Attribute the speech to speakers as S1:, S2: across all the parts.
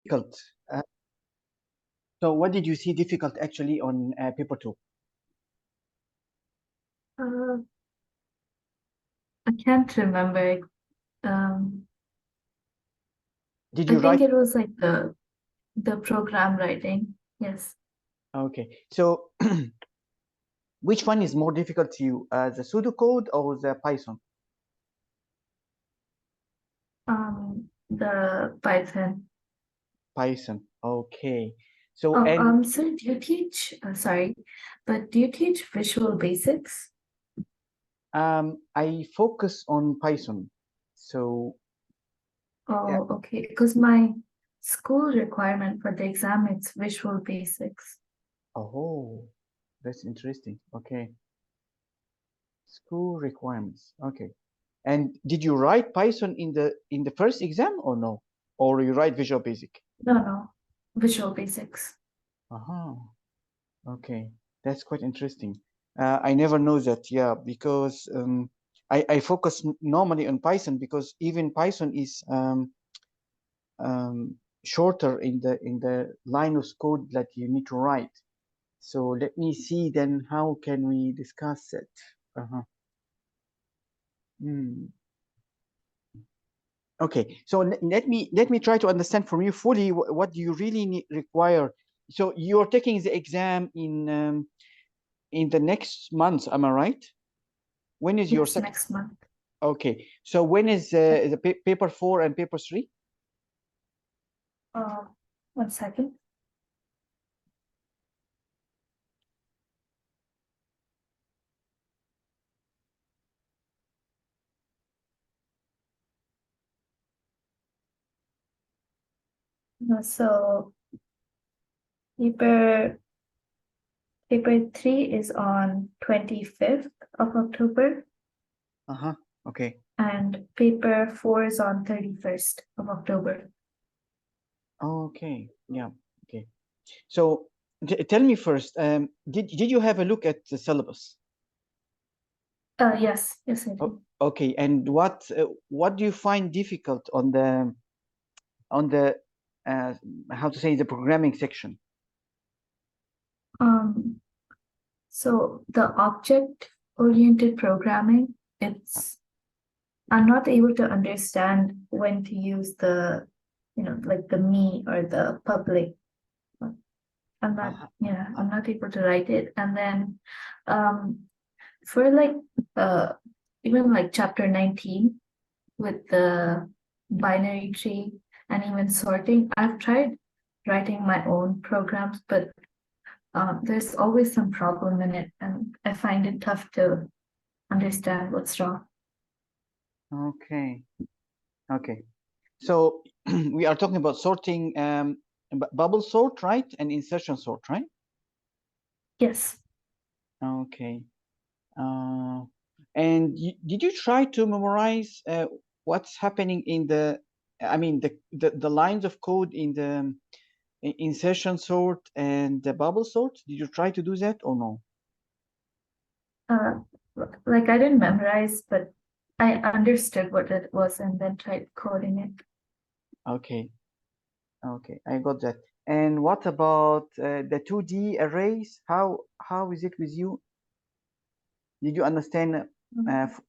S1: difficult. So what did you see difficult actually on paper 2?
S2: I can't remember.
S1: Did
S2: I
S1: you
S2: think
S1: write?
S2: it was like the program writing. Yes.
S1: Okay. So which one is more difficult to you, the pseudocode or the Python?
S2: The Python.
S1: Python. Okay. So
S2: Oh, so do you teach, sorry, but do you teach Visual Basics?
S1: I focus on Python. So yeah.
S2: Oh, okay. Because my school requirement for the exam is Visual Basics.
S1: Oh, that's interesting. Okay. School requirements. Okay. And did you write Python in the first exam or no? Or you write Visual Basic?
S2: No, Visual Basics.
S1: Uh-huh. Okay. That's quite interesting. I never know that, yeah, because I focus normally on Python because even Python is shorter in the line of code that you need to write. So let me see then how can we discuss it. Uh-huh. Okay, so let me try to understand from you fully what do you really require. So you're taking the exam in the next month, am I right? When is your
S2: Yes,
S1: second?
S2: next month.
S1: Okay, so when is the paper 4 and paper 3?
S2: 1 second. So paper 3 is on 25th of October.
S1: Uh-huh. Okay.
S2: And paper 4 is on 31st of October.
S1: Okay. Yeah. Okay. So tell me first, did you have a look at the syllabus?
S2: Yes, I did.
S1: Okay, and what do you find difficult on the how to say the programming section?
S2: So the object-oriented programming, I'm not able to understand when to use the, like the me or the public. I'm not able to write it. And then for like even like chapter 19 with the binary tree and even sorting, I've tried writing my own programs, but there's always some problem in it, and I find it tough to understand what's wrong.
S1: Okay. Okay. So we are talking about sorting, bubble sort, right? And insertion sort, right?
S2: Yes.
S1: Okay. And did you try to memorize what's happening in I mean, the lines of code in the insertion sort and the bubble sort? Did you try to do that or no?
S2: Like I didn't memorize, but I understood what it was and then tried coding it.
S1: Okay. Okay, I got that. And what about the 2D arrays? How is it with you? Did you understand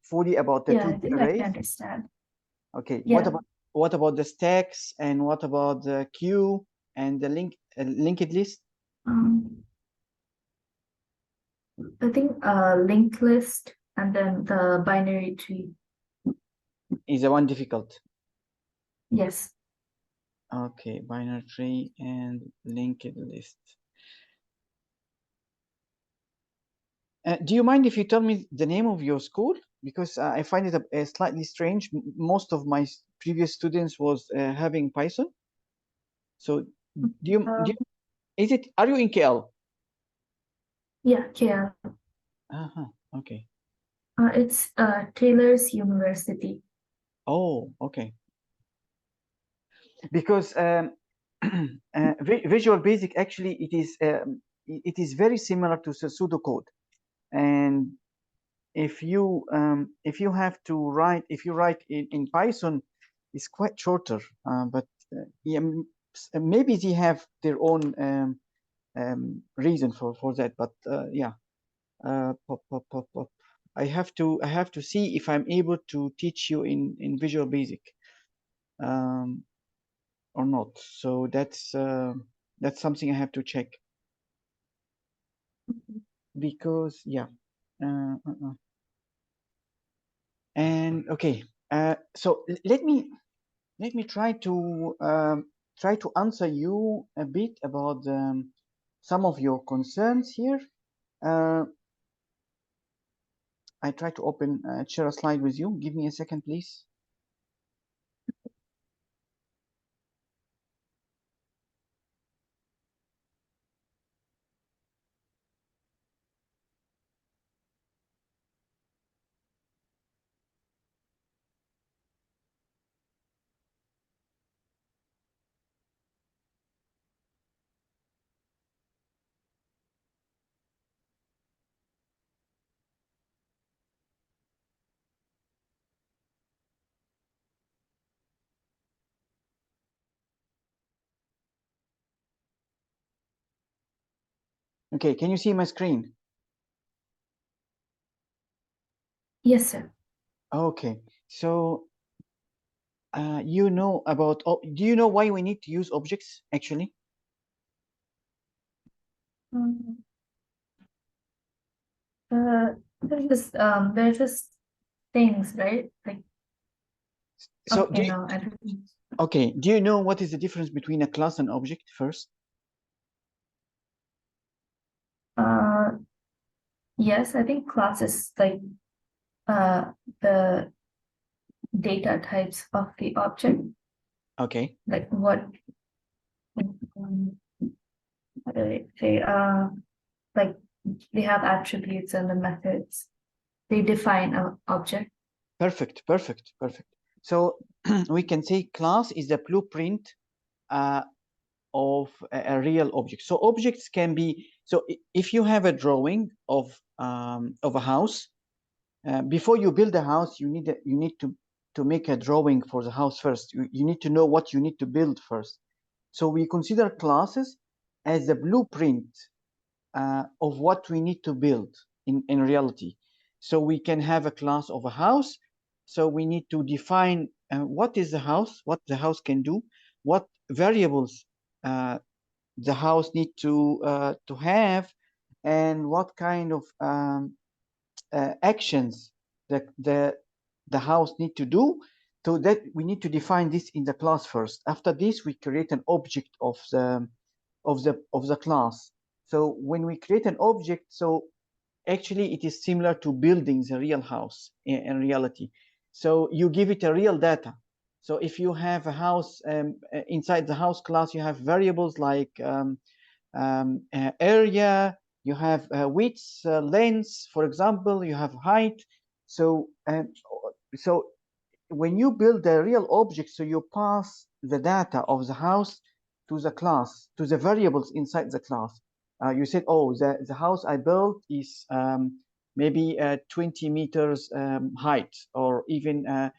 S1: fully about the
S2: Yeah, I
S1: 2D
S2: think I
S1: arrays?
S2: understand.
S1: Okay.
S2: Yeah.
S1: What about the stacks and what about the queue and the linked list?
S2: I think linked list and then the binary tree.
S1: Is the one difficult?
S2: Yes.
S1: Okay, binary tree and linked list. Do you mind if you tell me the name of your school? Because I find it slightly strange. Most of my previous students was having Python. So are you in KL?
S2: Yeah, KL.
S1: Uh-huh. Okay.
S2: It's Taylor's University.
S1: Oh, okay. Because Visual Basic actually it is very similar to the pseudocode, and if you have to write if you write in Python, it's quite shorter. But yeah, maybe they have their own reason for that, but yeah. Pop, pop, pop, pop. I have to see if I'm able to teach you in Visual Basic or not. So that's something I have to check, because yeah. Uh, uh, uh. And okay, so let me try to answer you a bit about some of your concerns here. Uh, I try to open share a slide with you. Give me a second, please. Okay, can you see my screen?
S2: Yes, sir.
S1: Okay, so you know about, do you know why we need to use objects actually?
S2: Um, they're just things, right? Like,
S1: So
S2: okay, no, I don't think.
S1: okay, do you know what is the difference between a class and object first?
S2: Uh, yes, I think class is like the data types of the object,
S1: Okay,
S2: like what how do I say like they have attributes and the methods. They define an object.
S1: perfect, perfect, perfect. So we can say class is the blueprint uh, of a real object. So objects can be, so if you have a drawing of a house, before you build a house, you need to make a drawing for the house first. You need to know what you need to build first. So we consider classes as a blueprint of what we need to build in reality. So we can have a class of a house. So we need to define what is the house, what the house can do, what variables the house need to have, and what kind of actions that the house need to do. So that we need to define this in the class first. After this, we create an object of the class. So when we create an object, so actually it is similar to building the real house in reality. So you give it a real data. So if you have a house, inside the house class, you have variables like area, you have width, length, for example, you have height. So so when you build a real object, so you pass the data of the house to the class, to the variables inside the class. You said, oh, the house I built is maybe 20 meters height, or even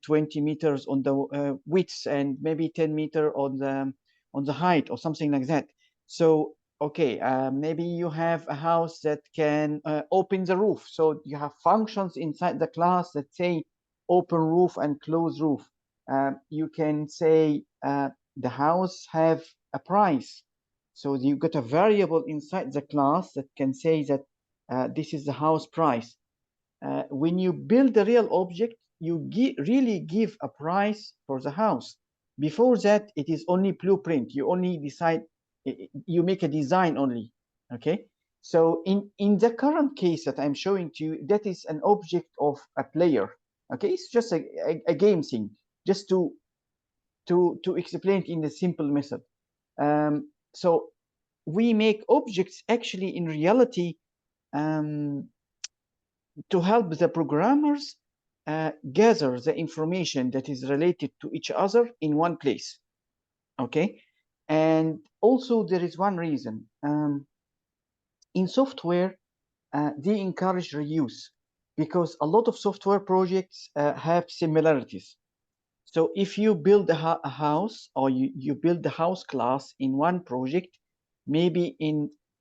S1: 20 meters on the width, and maybe 10 meter on the height, or something like that. So okay, maybe you have a house that can open the roof. So you have functions inside the class that say open roof and closed roof. You can say the house have a price. So you got a variable inside the class that can say that this is the house price. When you build a real object, you really give a price for the house. Before that, it is only blueprint. You only decide, you make a design only. Okay. So in the current case that I'm showing to you, that is an object of a player. Okay, it's just a game thing, just to explain it in a simple method. So we make objects actually in reality um, to help the programmers gather the information that is related to each other in one place. Okay, and also there is one reason. In software, they encourage reuse, because a lot of software projects have similarities. So if you build a house, or you build the house class in one project, maybe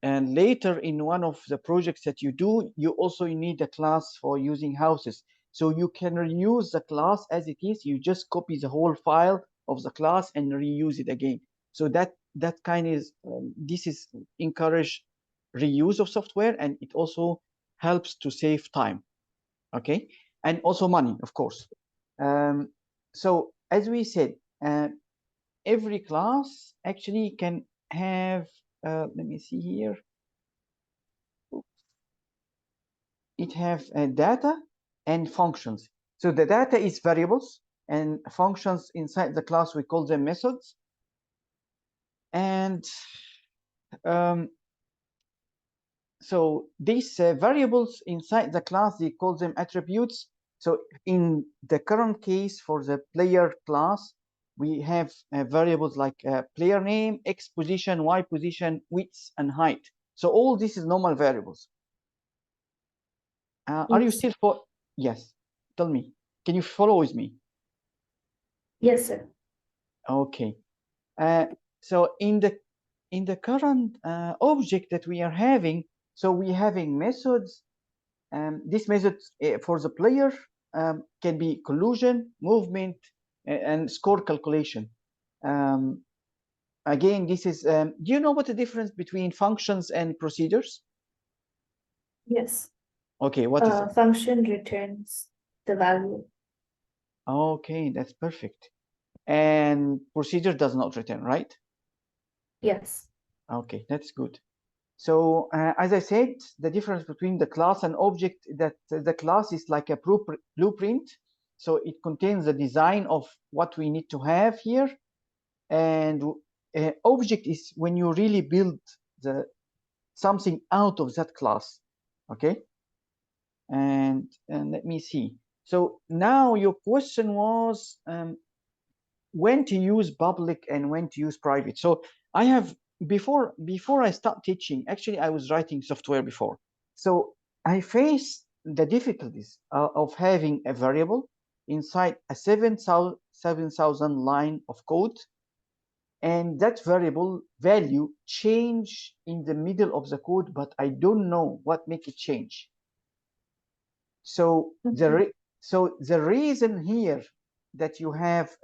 S1: and later in one of the projects that you do, you also need a class for using houses. So you can reuse the class as it is. You just copy the whole file of the class and reuse it again. So that kind is this is encourage reuse of software, and it also helps to save time. Okay, and also money, of course. So as we said, every class actually can have, let me see here, it have data and functions. So the data is variables, and functions inside the class, we call them methods. And so these variables inside the class, they call them attributes. So in the current case for the player class, we have variables like player name, X position, Y position, width, and height. So all this is normal variables. Are you still for? Yes. Tell me. Can you follow with me?
S2: Yes, sir.
S1: Okay. So in the current object that we are having, so we're having methods. These methods for the player can be collusion, movement, and score calculation. Again, this is, do you know what the difference between functions and procedures?
S2: Yes.
S1: Okay, what is it?
S2: Function returns the value.
S1: Okay, that's perfect. And procedure does not return, right?
S2: Yes.
S1: Okay, that's good. So as I said, the difference between the class and object, that the class is like a blueprint. So it contains the design of what we need to have here. And object is when you really build something out of that class. Okay. And let me see. So now your question was when to use public and when to use private. So I have before I start teaching, actually I was writing software before. So I faced the difficulties of having a variable inside a 7,000 line of code, and that variable value change in the middle of the code, but I don't know what make it change. So the reason here that you have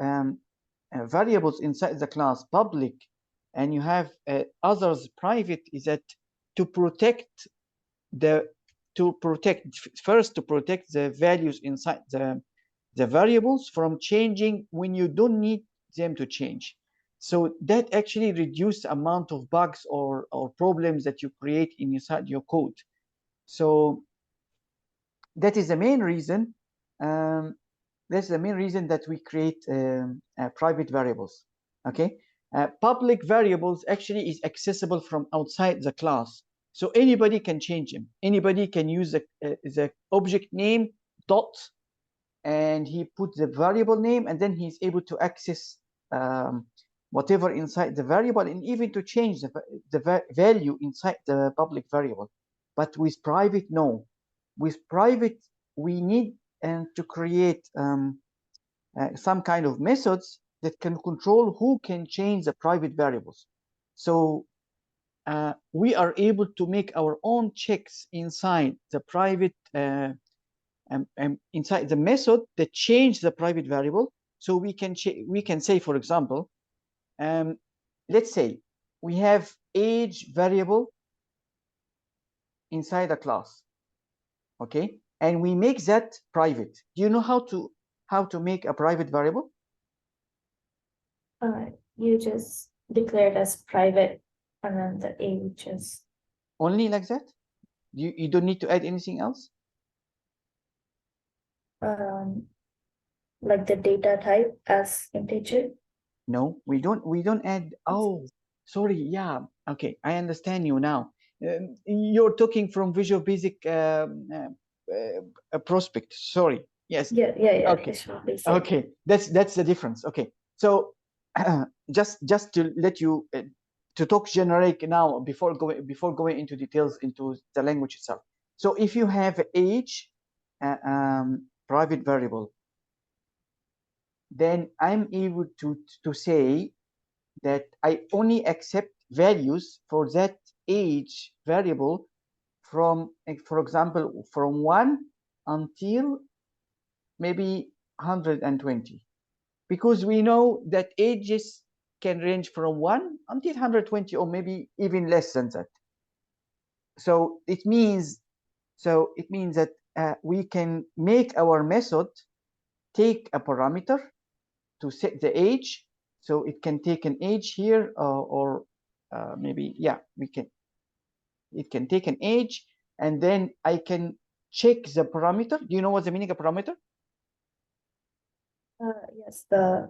S1: variables inside the class public and you have others private is that to protect first to protect the values inside the variables from changing when you don't need them to change. So that actually reduce the amount of bugs or problems that you create inside your code. So that is the main reason. That's the main reason that we create private variables. Okay, public variables actually is accessible from outside the class, so anybody can change them. Anybody can use the object name dot, and he put the variable name, and then he's able to access whatever inside the variable, and even to change the value inside the public variable. But with private, no. With private, we need to create some kind of methods that can control who can change the private variables. So we are able to make our own checks inside the private inside the method that change the private variable. So we can say, for example, let's say we have age variable inside a class, okay, and we make that private. Do you know how to make a private variable?
S2: You just declare it as private, and then the age is
S1: only like that. You don't need to add anything else.
S2: Like the data type as integer.
S1: No, we don't add. Oh, sorry. Yeah. Okay, I understand you now. You're talking from Visual Basic prospect. Sorry. Yes.
S2: Yeah.
S1: Okay. Okay. That's the difference. Okay. So just to let you to talk generic now before going into details into the language itself. So if you have age private variable, then I'm able to say that I only accept values for that age variable from, for example, from 1 until maybe 120, because we know that ages can range from 1 until 120, or maybe even less than that. So it means that we can make our method take a parameter to set the age. So it can take an age here, or maybe, yeah, it can take an age, and then I can check the parameter. Do you know what's the meaning of parameter?
S2: Yes, the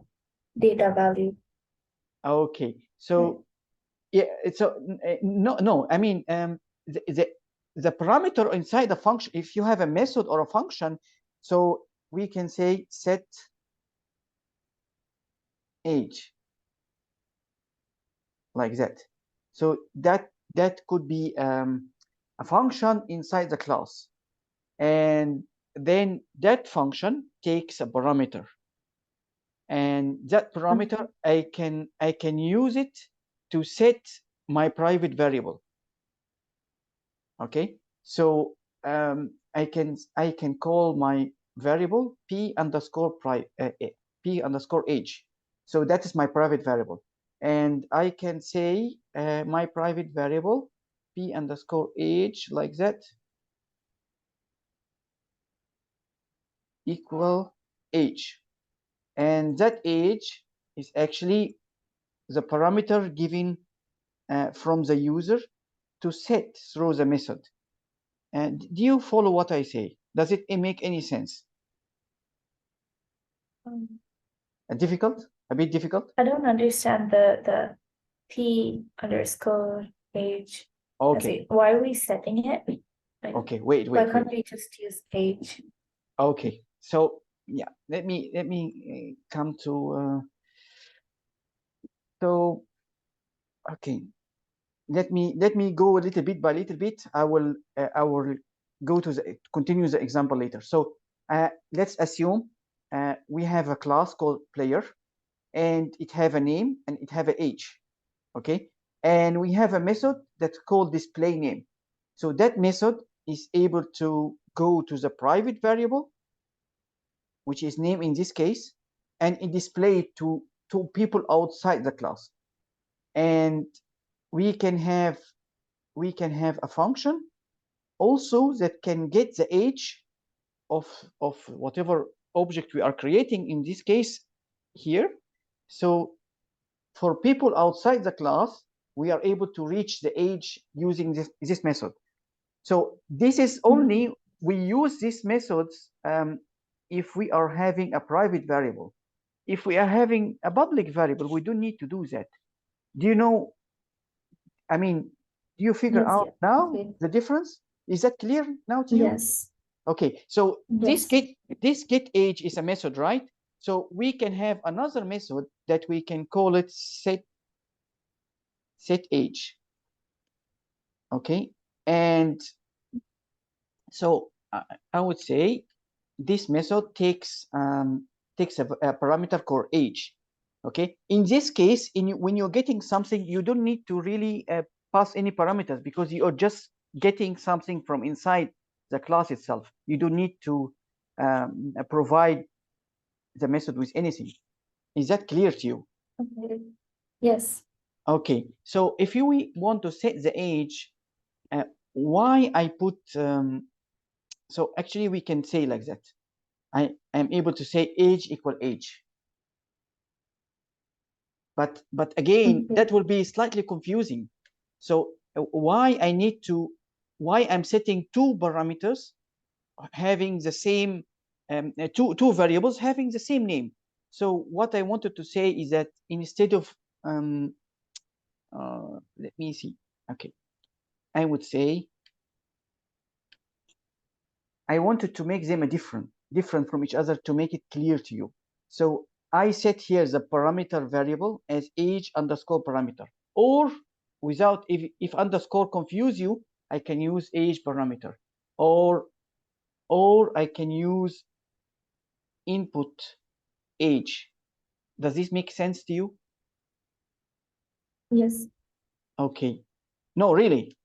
S2: data value.
S1: Okay, so yeah, so no, I mean, the parameter inside the function, if you have a method or a function, so we can say set age, like that. So that could be a function inside the class, and then that function takes a parameter, and that parameter I can use it to set my private variable. Okay, so I can call my variable p underscore age. So that is my private variable, and I can say my private variable p underscore age, like that, equal age, and that age is actually the parameter given from the user to set through the method. And do you follow what I say? Does it make any sense? Difficult? A bit difficult?
S2: I don't understand the p underscore age.
S1: Okay.
S2: Why are we setting it? Like,
S1: Okay. Wait.
S2: why can't we just use age?
S1: Okay. So yeah, let me come to. So okay, let me go a little bit by little bit. I will go to continue the example later. So let's assume we have a class called player, and it have a name and it have an age. Okay, and we have a method that's called display name. So that method is able to go to the private variable, which is name in this case, and it display it to people outside the class. And we can have a function also that can get the age of whatever object we are creating, in this case here. So for people outside the class, we are able to reach the age using this method. So this is only, we use these methods if we are having a private variable. If we are having a public variable, we don't need to do that. Do you know, I mean, do you figure out now the difference? Is that clear now to you?
S2: Yes.
S1: Okay, so
S2: Yes.
S1: this get age is a method, right? So we can have another method that we can call it set age. Okay, and so I would say this method takes a parameter called age. Okay, in this case, when you're getting something, you don't need to really pass any parameters, because you are just getting something from inside the class itself. You don't need to provide the method with anything. Is that clear to you?
S2: Okay. Yes.
S1: Okay, so if you want to set the age, why I put so actually we can say like that. I am able to say age equal age. But again, that will be slightly confusing. So why I'm setting two parameters having the same two variables having the same name. So what I wanted to say is that instead of let me see. Okay, I would say I wanted to make them different from each other to make it clear to you. So I set here the parameter variable as age underscore parameter, or without, if underscore confuse you, I can use age parameter, or I can use input age. Does this make sense to you?
S2: Yes.
S1: Okay. No, really.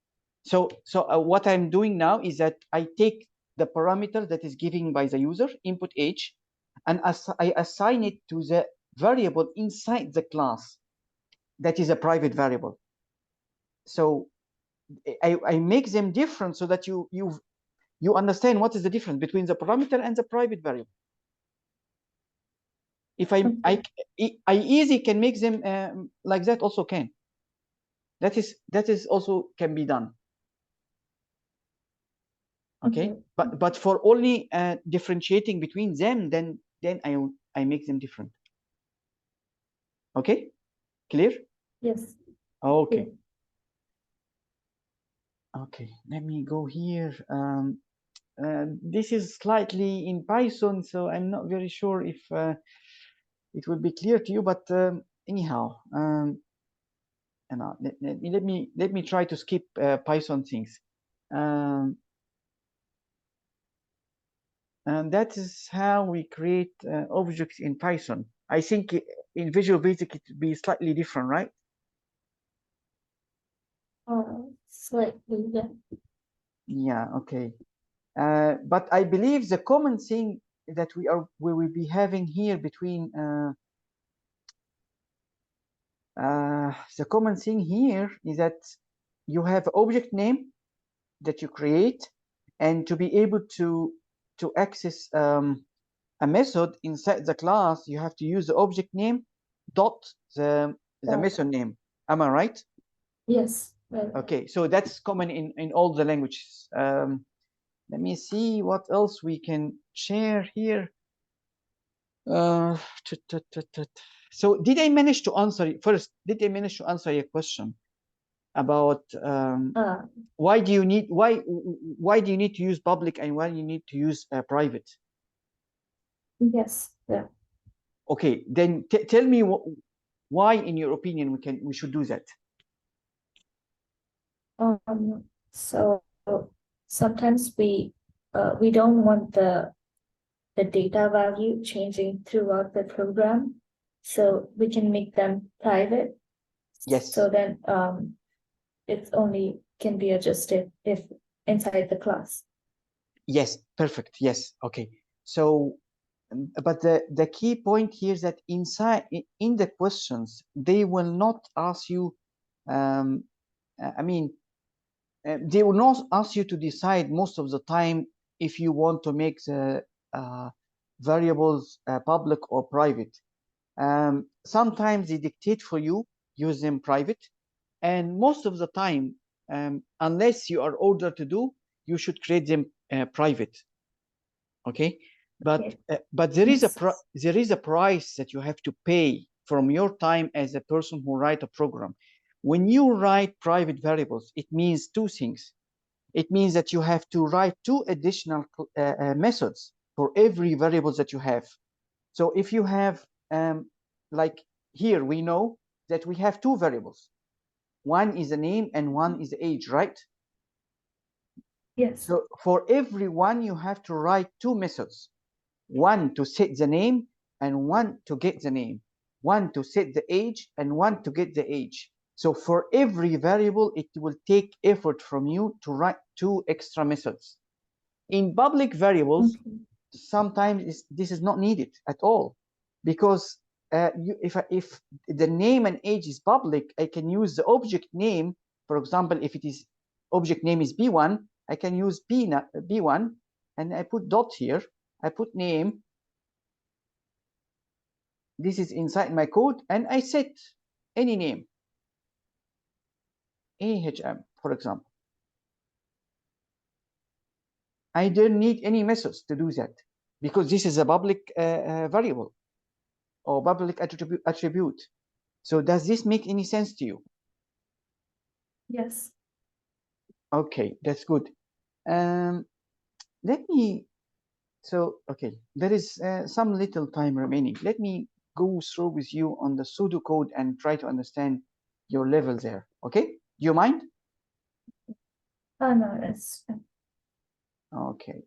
S1: So what I'm doing now is that I take the parameter that is given by the user, input age, and I assign it to the variable inside the class that is a private variable. So I make them different so that you understand what is the difference between the parameter and the private variable. If I easy can make them like that also can. That is also can be done. Okay, but for only differentiating between them, then I make them different. Okay, clear?
S2: Yes.
S1: Okay.
S2: Yeah.
S1: Okay, let me go here. This is slightly in Python, so I'm not very sure if it will be clear to you. But anyhow, let me try to skip Python things. And that is how we create objects in Python. I think in Visual Basic it would be slightly different, right?
S2: Slightly, yeah.
S1: Yeah, okay. But I believe the common thing that we will be having here between the common thing here is that you have object name that you create, and to be able to access a method inside the class, you have to use the object name dot the method name. Am I right?
S2: Yes. Right.
S1: Okay, so that's common in all the languages. Let me see what else we can share here. So did I manage to answer first? Did I manage to answer your question about why do you need why do you need to use public and why you need to use private?
S2: Yes. Yeah.
S1: Okay, then tell me why, in your opinion, we should do that.
S2: So sometimes we don't want the data value changing throughout the program, so we can make them private.
S1: Yes.
S2: So then it only can be adjusted if inside the class.
S1: Yes, perfect. Yes. Okay. So, but the key point here is that inside in the questions, they will not ask you, I mean, they will not ask you to decide most of the time if you want to make the variables public or private. Sometimes they dictate for you, use them private, and most of the time, unless you are ordered to do, you should create them private. Okay, but there is a price that you have to pay from your time as a person who write a program. When you write private variables, it means two things. It means that you have to write two additional methods for every variable that you have. So if you have, like here, we know that we have two variables. One is the name and one is the age, right?
S2: Yes.
S1: So for every one, you have to write two methods. One to set the name and one to get the name. One to set the age and one to get the age. So for every variable, it will take effort from you to write two extra methods. In public variables, sometimes this is not needed at all, because if the name and age is public, I can use the object name. For example, if it is object name is B1, I can use B1, and I put dot here. I put name. This is inside my code, and I set any name, AHM, for example. I don't need any methods to do that, because this is a public variable or public attribute. So does this make any sense to you?
S2: Yes.
S1: Okay, that's good. Let me, okay, there is some little time remaining. Let me go through with you on the pseudocode and try to understand your level there. Okay, do you mind?
S2: Oh, no, that's
S1: Okay.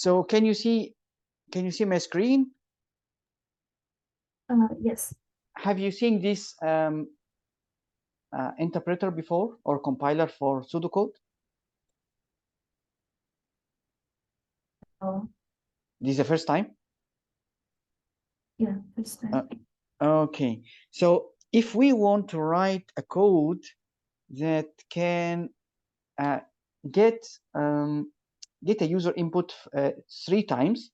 S1: So can you see my screen?
S2: Yes.
S1: Have you seen this interpreter before, or compiler for pseudocode?
S2: Oh,
S1: This is the first time?
S2: yeah, first time.
S1: Okay. So if we want to write a code that can get a user input 3 times,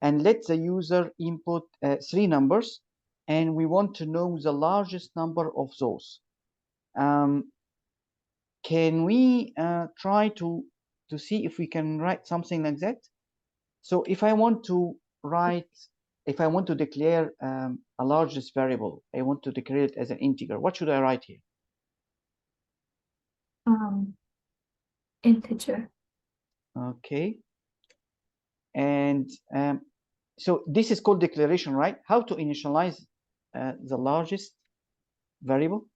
S1: and let the user input 3 numbers, and we want to know the largest number of those. Can we try to see if we can write something like that? So if I want to declare a largest variable, I want to declare it as an integer, what should I write here?
S2: Integer.
S1: Okay. And so this is called declaration, right? How to initialize the largest variable?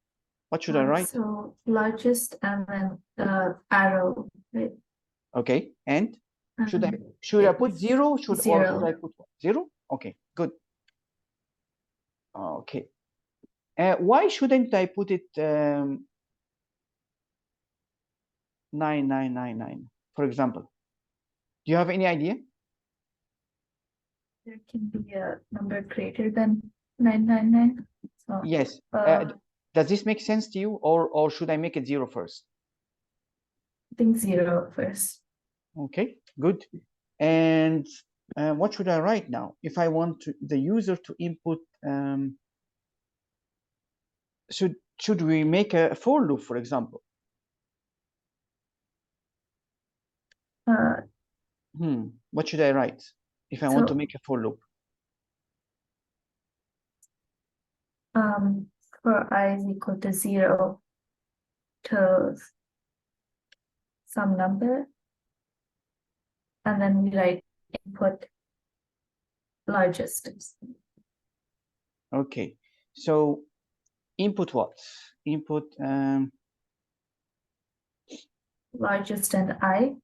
S1: What should I write?
S2: So largest and then arrow, right?
S1: Okay. And should I put 0? Or should I put 0? Okay, good. Okay. Why shouldn't I put it 9999, for example? Do you have any idea?
S2: There can be a number greater than 999. So,
S1: yes. Does this make sense to you, or should I make it 0 first?
S2: I think 0 first.
S1: Okay, good. And what should I write now? If I want the user to input, should we make a for loop, for example? What should I write if I want to make a for loop?
S2: For I is equal to 0 to some number, and then we write input largest.
S1: Okay, so input what? Input
S2: largest and I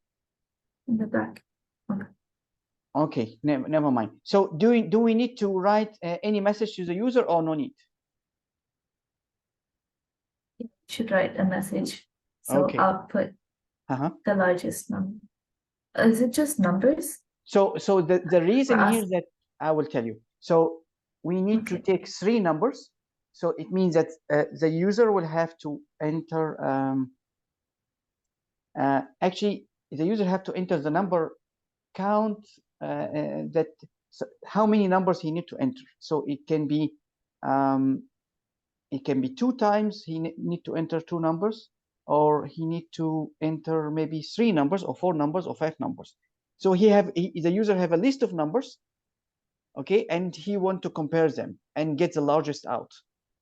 S2: in the back.
S1: Okay, never mind. So do we need to write any message to the user, or no need?
S2: You should write a message. So
S1: okay.
S2: output the largest number. Is it just numbers?
S1: So the reason here that I will tell you. So we need to take 3 numbers. So it means that the user will have to enter. Actually, the user have to enter the number count that how many numbers he need to enter. So it can be 2 times he need to enter 2 numbers, or he need to enter maybe 3 numbers or 4 numbers or 5 numbers. So the user have a list of numbers, okay, and he want to compare them and get the largest out.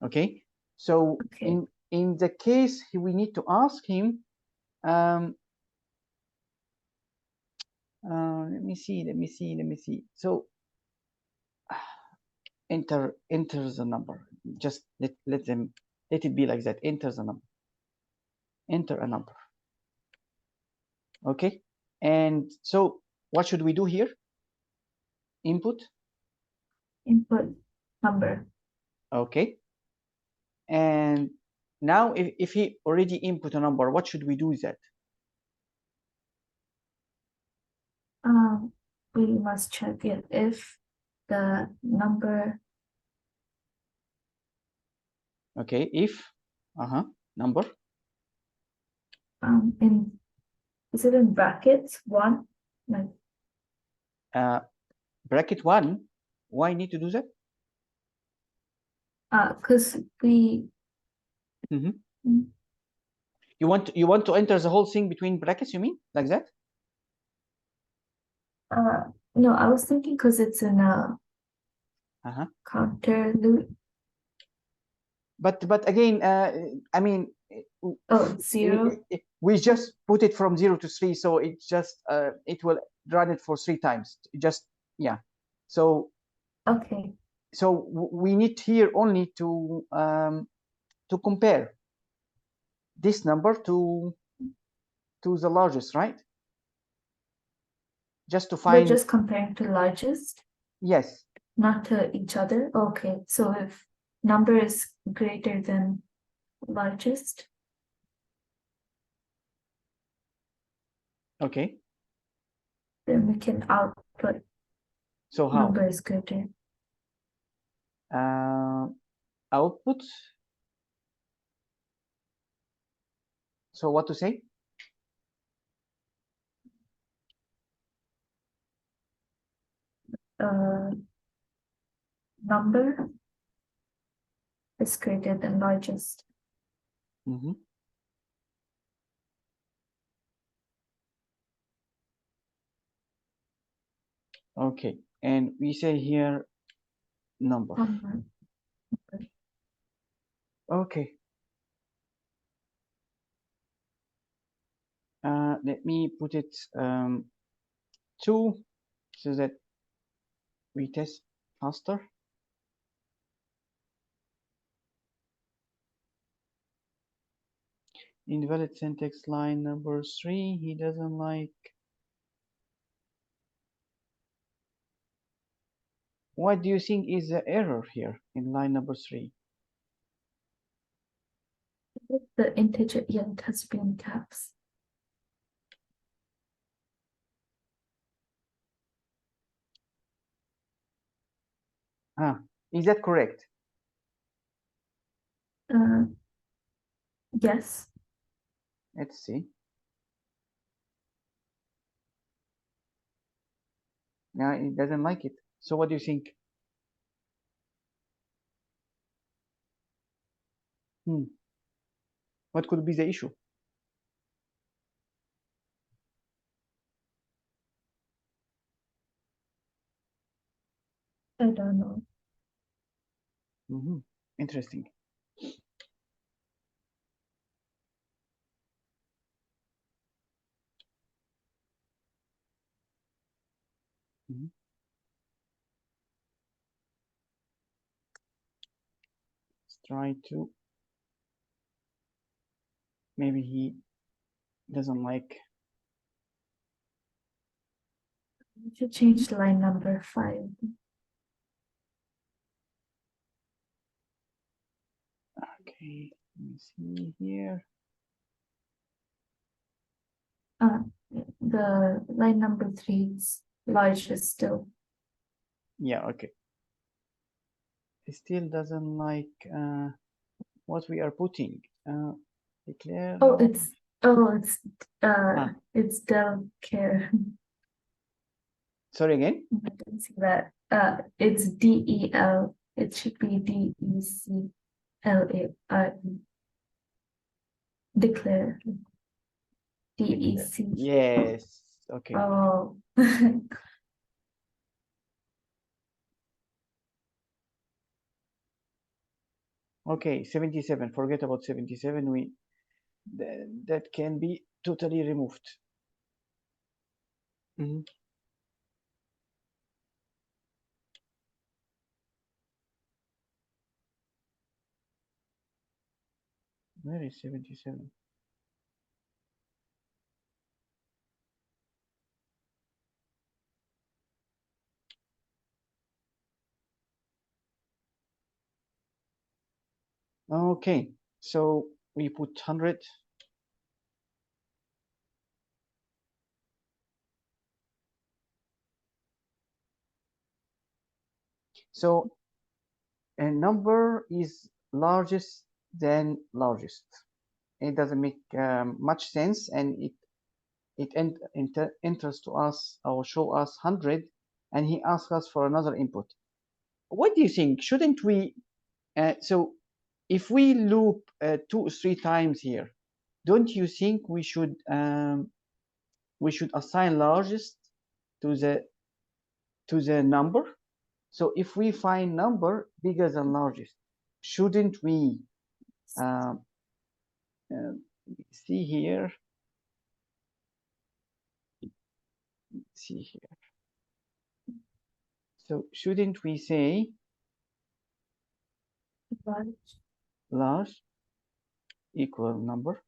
S1: Okay, so in the case we need to ask him, let me see. So enter the number. Just let it be like that. Enter the number. Enter a number. Okay, and so what should we do here? Input
S2: number.
S1: Okay, and now if he already input a number, what should we do with that?
S2: We must check it if the number.
S1: Okay, if number.
S2: Is it in brackets 1?
S1: Bracket 1. Why need to do that?
S2: Because we.
S1: You want to enter the whole thing between brackets, you mean, like that?
S2: No, I was thinking because it's in a counter loop.
S1: But again, I mean,
S2: 0.
S1: We just put it from 0 to 3, so it just it will run it for 3 times. Just So
S2: okay.
S1: So we need here only to compare this number to the largest, right? just to
S2: We're
S1: find.
S2: just comparing to largest,
S1: Yes.
S2: not to each other. Okay, so if number is greater than largest,
S1: Okay.
S2: then we can output
S1: So how?
S2: number is greater.
S1: Output. So what to say?
S2: Number is greater than largest.
S1: Mm-hmm. Okay, and we say here number. Okay. Let me put it 2 so that we test faster. Invalid syntax line number 3. He doesn't like. What do you think is the error here in line number 3?
S2: The integer, yeah, it has to be in caps.
S1: Is that correct?
S2: Yes.
S1: Let's see. Yeah, it doesn't like it. So what do you think? What could be the issue?
S2: I don't know.
S1: Interesting. Let's try to. Maybe he doesn't like.
S2: We should change line number 5.
S1: Okay, let me see here.
S2: The line number 3 is largest still.
S1: Yeah, okay. It still doesn't like what we are putting. Declare.
S2: Oh, it's del care.
S1: Sorry again.
S2: I didn't see that. It's DEL. It should be DECLARE. Declare. DEC.
S1: Yes. Okay.
S2: Oh.
S1: Okay, 77. Forget about 77. That can be totally removed. Where is 77? Okay, so we put 100. So a number is largest than largest. It doesn't make much sense, and it enters to us or show us 100, and he asks us for another input. What do you think? Shouldn't we? So if we loop 2 or 3 times here, don't you think we should assign largest to the number? So if we find number bigger than largest, shouldn't we see here? See here. So shouldn't we say large equal number?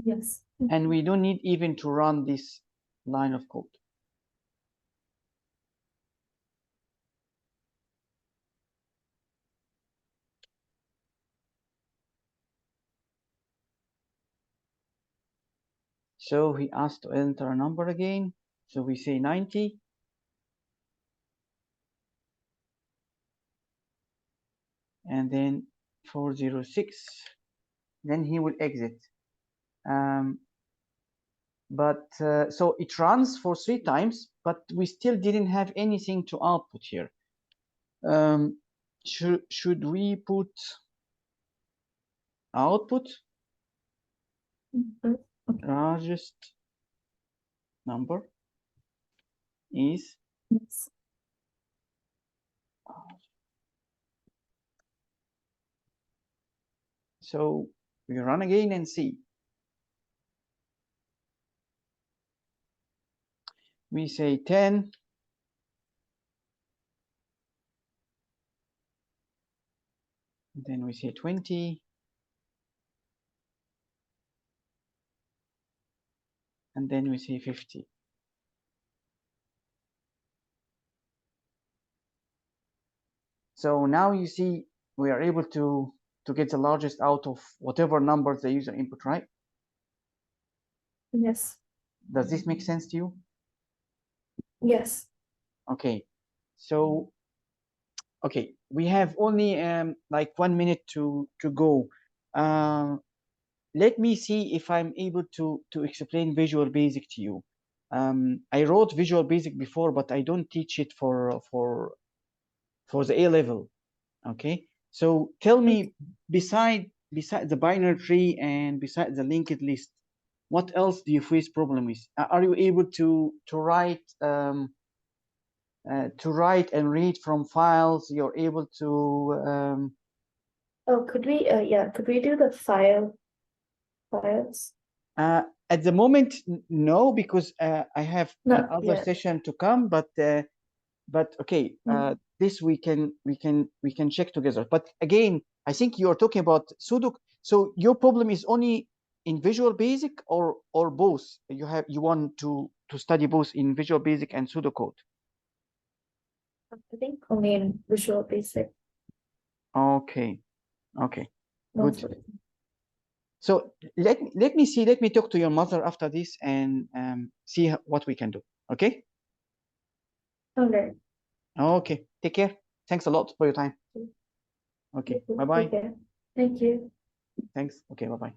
S2: Yes.
S1: And we don't need even to run this line of code. So he asked to enter a number again. So we say 90. And then 406. Then he will exit. So it runs for 3 times, but we still didn't have anything to output here. Should we put output largest number is
S2: Yes.
S1: So we run again and see. We say 10. Then we say 20. And then we say 50. So now you see we are able to get the largest out of whatever numbers the user input, right?
S2: Yes.
S1: Does this make sense to you?
S2: Yes.
S1: Okay. So, okay, we have only like 1 minute to go. Let me see if I'm able to explain Visual Basic to you. I wrote Visual Basic before, but I don't teach it for the A level. Okay, so tell me, beside the binary tree and beside the linked list, what else do you face problem with? Are you able to write and read from files? You're able to
S2: Oh, could we do the files?
S1: at the moment, no, because I have
S2: Not
S1: another
S2: yet.
S1: session to come. But okay, this we can check together. But again, I think you're talking about pseudo. So your problem is only in Visual Basic or both? You want to study both in Visual Basic and pseudocode?
S2: I think only in Visual Basic.
S1: Okay, okay, good.
S2: Mostly.
S1: So let me talk to your mother after this and see what we can do. Okay.
S2: Okay.
S1: Okay. Take care. Thanks a lot for your time. Okay. Bye bye.
S2: Okay. Thank you.
S1: Thanks. Okay. Bye bye.